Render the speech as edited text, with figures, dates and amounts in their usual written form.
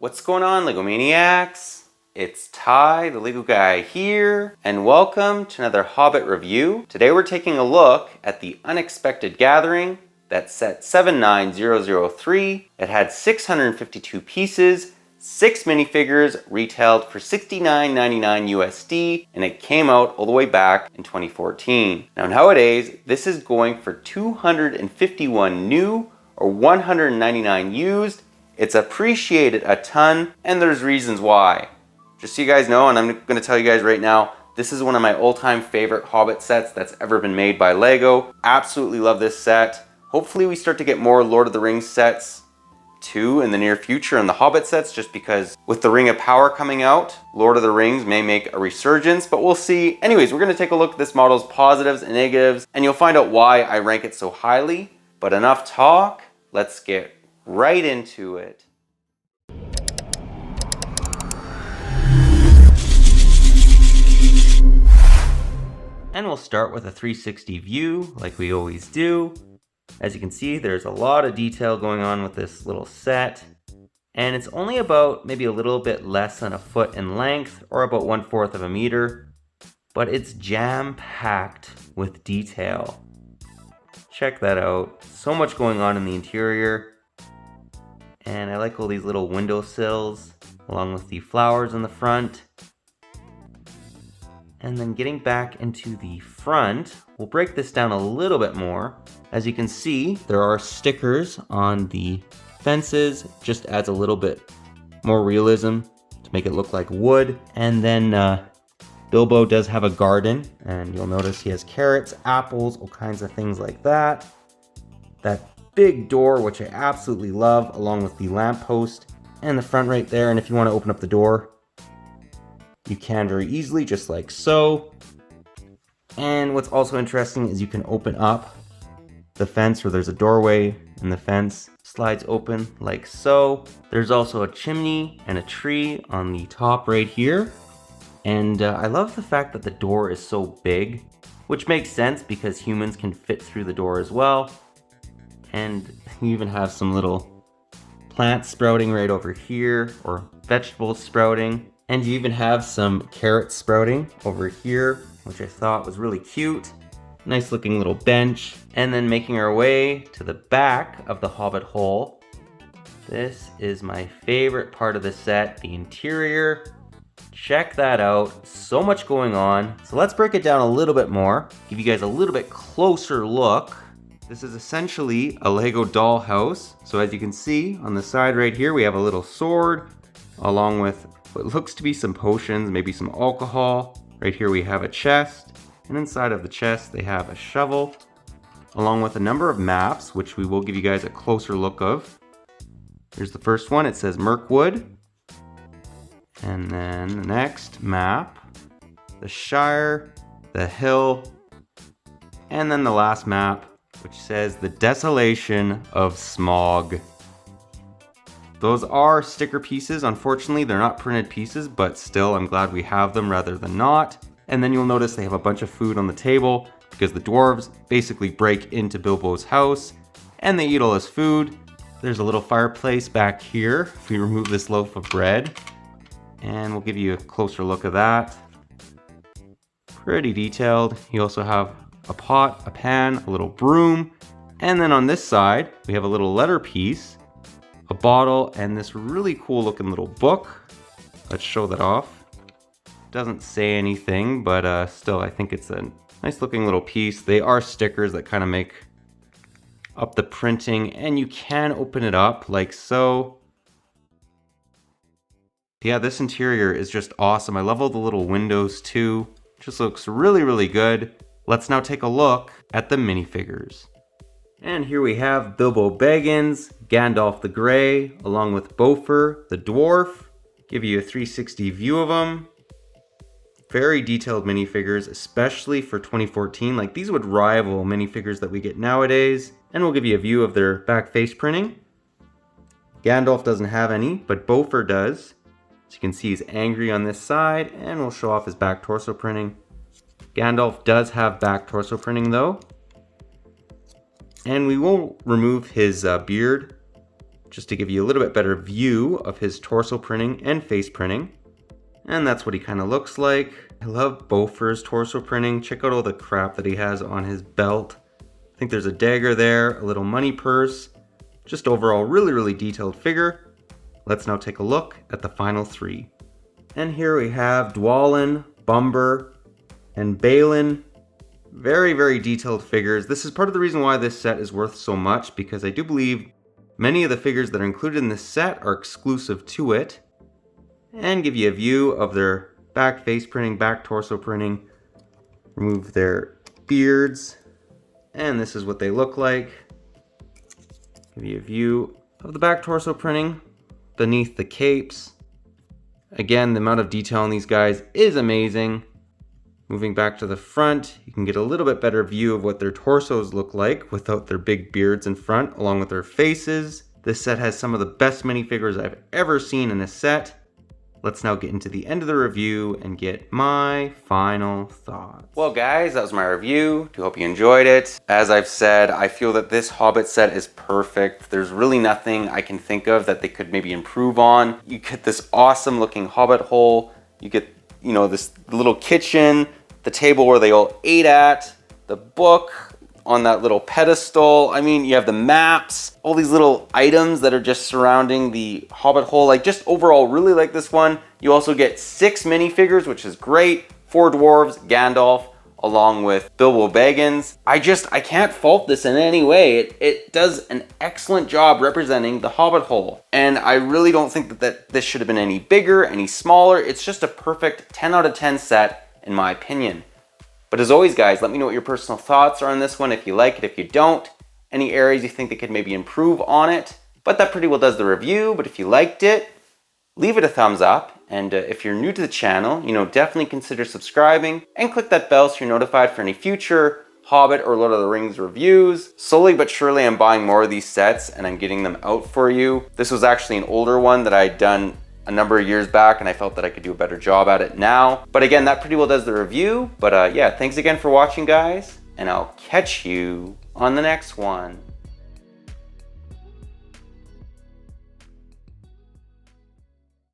What's going on, LEGO Maniacs? It's Ty, the LEGO guy here, and welcome to another Hobbit review. Today we're taking a look at the Unexpected Gathering. That's set 79003. It had 652 pieces, 6 minifigures, retailed for $69.99 USD, and it came out all the way back in 2014. Now nowadays, this is going for 251 new or 199 used. It's appreciated a ton, and there's reasons why. Just so you guys know, and I'm going to tell you guys right now, this is one of my all-time favorite Hobbit sets that's ever been made by LEGO. Absolutely love this set. Hopefully we start to get more Lord of the Rings sets too in the near future, and the Hobbit sets, just because with the Ring of Power coming out, Lord of the Rings may make a resurgence, but we'll see. Anyways, we're going to take a look at this model's positives and negatives, and you'll find out why I rank it so highly. But enough talk, let's get right into it. And we'll start with a 360 view like we always do. As you can see, there's a lot of detail going on with this little set, and it's only about maybe a little bit less than a foot in length, or about 1/4 of a meter, but it's jam-packed with detail. Check that out. So much going on in the interior. And I like all these little windowsills, along with the flowers in the front. And then getting back into the front, we'll break this down a little bit more. As you can see, there are stickers on the fences, just adds a little bit more realism to make it look like wood. And then Bilbo does have a garden, and you'll notice he has carrots, apples, all kinds of things like that. That big door, which I absolutely love, along with the lamppost and the front right there. And if you want to open up the door, you can very easily, just like so. And what's also interesting is you can open up the fence, where there's a doorway and the fence slides open like so. There's also a chimney and a tree on the top right here. And I love the fact that the door is so big, which makes sense because humans can fit through the door as well. And you even have some little plants sprouting right over here, or vegetables sprouting. And you even have some carrots sprouting over here, which I thought was really cute. Nice looking little bench. And then making our way to the back of the Hobbit hole. This is my favorite part of the set, the interior. Check that out, so much going on. So let's break it down a little bit more, give you guys a little bit closer look. This is essentially a Lego dollhouse. So as you can see on the side right here, we have a little sword, along with what looks to be some potions, maybe some alcohol. Right here we have a chest, and inside of the chest they have a shovel, along with a number of maps, which we will give you guys a closer look of. Here's the first one, it says Mirkwood. And then the next map, the Shire, the Hill, and then the last map, which says the Desolation of Smog. Those are sticker pieces. Unfortunately, they're not printed pieces, but still, I'm glad we have them rather than not. And then you'll notice they have a bunch of food on the table, because the dwarves basically break into Bilbo's house, and they eat all his food. There's a little fireplace back here, if we remove this loaf of bread. And we'll give you a closer look of that. Pretty detailed. You also have a pot, a pan, a little broom. And then on this side, we have a little letter piece, a bottle, and this really cool looking little book. Let's show that off. Doesn't say anything, but still, I think it's a nice looking little piece. They are stickers that kind of make up the printing, and you can open it up like so. Yeah, this interior is just awesome. I love all the little windows too. Just looks really, really good. Let's now take a look at the minifigures. And here we have Bilbo Baggins, Gandalf the Grey, along with Bofur the Dwarf. Give you a 360 view of them. Very detailed minifigures, especially for 2014. Like, these would rival minifigures that we get nowadays. And we'll give you a view of their back face printing. Gandalf doesn't have any, but Bofur does. As you can see, he's angry on this side, and we'll show off his back torso printing. Gandalf does have back torso printing though. And we will remove his beard just to give you a little bit better view of his torso printing and face printing. And that's what he kind of looks like. I love Bofur's torso printing. Check out all the crap that he has on his belt. I think there's a dagger there, a little money purse. Just overall really detailed figure. Let's now take a look at the final 3. And here we have Dwalin, Bumber, and Balin. Very detailed figures. This is part of the reason why this set is worth so much, because I do believe many of the figures that are included in this set are exclusive to it. And give you a view of their back face printing, back torso printing. Remove their beards. And this is what they look like. Give you a view of the back torso printing beneath the capes. Again, the amount of detail on these guys is amazing. Moving back to the front, you can get a little bit better view of what their torsos look like without their big beards in front, along with their faces. This set has some of the best minifigures I've ever seen in a set. Let's now get into the end of the review and get my final thoughts. Well guys, that was my review. I hope you enjoyed it. As I've said, I feel that this Hobbit set is perfect. There's really nothing I can think of that they could maybe improve on. You get this awesome looking Hobbit hole. You get, you know, this little kitchen, the table where they all ate at, the book on that little pedestal. I mean, you have the maps, all these little items that are just surrounding the Hobbit hole. Like, just overall, really like this one. You also get 6 minifigures, which is great. 4 dwarves, Gandalf, along with Bilbo Baggins. I can't fault this in any way. It does an excellent job representing the Hobbit hole. And I really don't think that this should have been any bigger, any smaller. It's just a perfect 10 out of 10 set, in my opinion. But as always, guys, let me know what your personal thoughts are on this one, if you like it, if you don't, any areas you think they could maybe improve on it. But that pretty well does the review. But if you liked it, leave it a thumbs up. And if you're new to the channel, definitely consider subscribing and click that bell so you're notified for any future Hobbit or Lord of the Rings reviews. Slowly but surely, I'm buying more of these sets and I'm getting them out for you. This was actually an older one that I had done a number of years back, and I felt that I could do a better job at it now. But again, that pretty well does the review. But yeah, thanks again for watching, guys, and I'll catch you on the next one.